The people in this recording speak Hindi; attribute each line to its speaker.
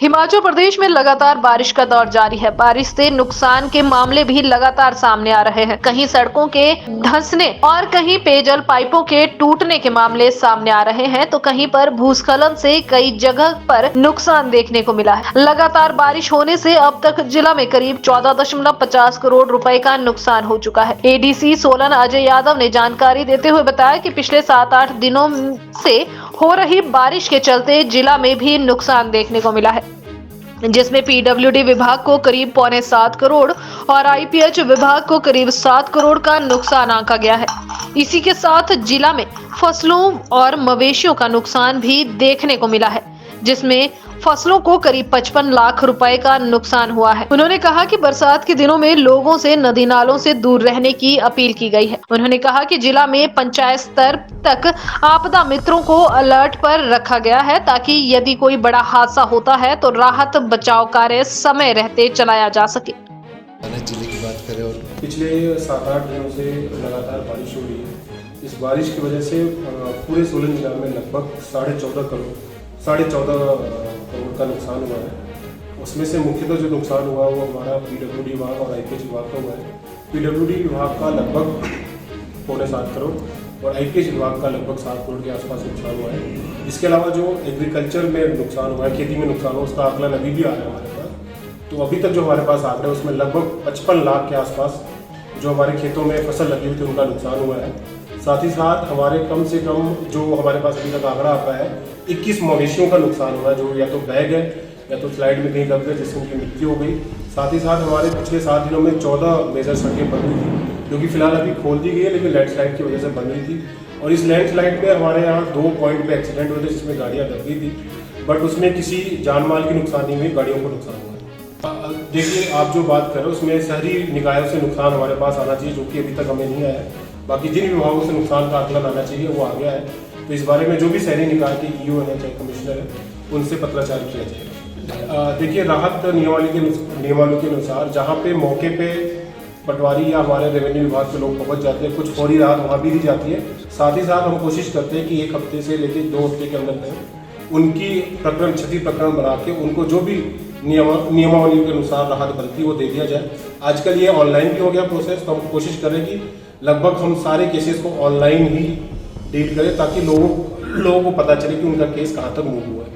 Speaker 1: हिमाचल प्रदेश में लगातार बारिश का दौर जारी है। बारिश से नुकसान के मामले भी लगातार सामने आ रहे हैं। कहीं सड़कों के धंसने और कहीं पेयजल पाइपों के टूटने के मामले सामने आ रहे हैं, तो कहीं पर भूस्खलन से कई जगह पर नुकसान देखने को मिला है। लगातार बारिश होने से अब तक जिला में करीब 14.50 करोड़ रुपए का नुकसान हो चुका है। एडीसी सोलन अजय यादव ने जानकारी देते हुए बताया कि पिछले 7-8 दिनों से हो रही बारिश के चलते जिला में भी नुकसान देखने को मिला है, जिसमें पीडब्ल्यूडी विभाग को करीब 6.25 करोड़ और आईपीएच विभाग को करीब 7 करोड़ का नुकसान आंका गया है। इसी के साथ जिला में फसलों और मवेशियों का नुकसान भी देखने को मिला है, जिसमें फसलों को करीब 55 लाख रुपए का नुकसान हुआ है। उन्होंने कहा कि बरसात के दिनों में लोगों से नदी नालों से दूर रहने की अपील की गई है। उन्होंने कहा कि जिला में पंचायत स्तर तक आपदा मित्रों को अलर्ट पर रखा गया है, ताकि यदि कोई बड़ा हादसा होता है तो राहत बचाव कार्य समय रहते चलाया जा सके।
Speaker 2: जिले की बात करें और
Speaker 3: पिछले 7-8 दिनों से लगातार बारिश हो रही है। इस बारिश की वजह से पूरे सोलन जिला में लगभग 14.5 करोड़ का नुकसान हुआ है। उसमें से मुख्यतः जो नुकसान हुआ वो हमारा पीडब्ल्यूडी विभाग और आईपीएच विभाग का हुआ है। पीडब्ल्यूडी विभाग का लगभग 6.25 करोड़ और आईपीएच विभाग का लगभग 7 करोड़ के आसपास नुकसान हुआ है। इसके अलावा जो एग्रीकल्चर में नुकसान हुआ है, खेती में नुकसान हुआ, उसका आंकलन अभी भी आ रहा है हमारे पास। तो अभी तक जो हमारे पास आंकड़े उसमें लगभग 55 लाख के आसपास जो हमारे खेतों में फसल लगी हुई थी उनका नुकसान हुआ है। साथ ही साथ हमारे कम से कम जो हमारे पास अभी तक आंकड़ा आता है 21 मवेशियों का नुकसान हुआ है, जो या तो बैग है या तो स्लाइड में कहीं दब गए जिससे उनकी मृत्यु हो गई। साथ ही साथ हमारे पिछले 7 दिनों में 14 मेजर सड़कें बंद हुई थी, जो कि फिलहाल अभी खोल दी गई है, लेकिन लैंडस्लाइड की वजह से बंद हुई थी। और इस लैंडस्लाइड में हमारे यहाँ 2 पॉइंट पे एक्सीडेंट हुए थे जिसमें गाड़ियाँ दब गई थी, बट उसमें किसी जान माल की नुकसान नहीं हुई, गाड़ियों को नुकसान हुआ। देखिए, आप जो बात कर रहे हो उसमें शहरी निकायों से नुकसान हमारे पास आना चाहिए, जो कि अभी तक हमें नहीं आया है। बाकी जिन विभागों से नुकसान का आकलन आना चाहिए वो आ गया है। तो इस बारे में जो भी शहरी निकाय के ईओ है चाहे कमिश्नर है, उनसे पत्राचार किया जाएगा। देखिए, राहत नियमावली के अनुसार जहाँ पे मौके पे पटवारी या हमारे रेवेन्यू विभाग के लोग पहुँच जाते हैं, कुछ फौरी राहत वहाँ भी दी जाती है। साथ ही साथ हम कोशिश करते हैं कि 1 हफ्ते से लेकर 2 हफ्ते के अंदर उनकी क्षति प्रकरण बना के उनको जो भी नियमावली के अनुसार राहत बनती है वो दे दिया जाए। आजकल ये ऑनलाइन भी हो गया प्रोसेस, तो हम कोशिश करें कि लगभग हम सारे केसेस को ऑनलाइन ही डील करें, ताकि लोगों को पता चले कि उनका केस कहाँ तक मूव हुआ है।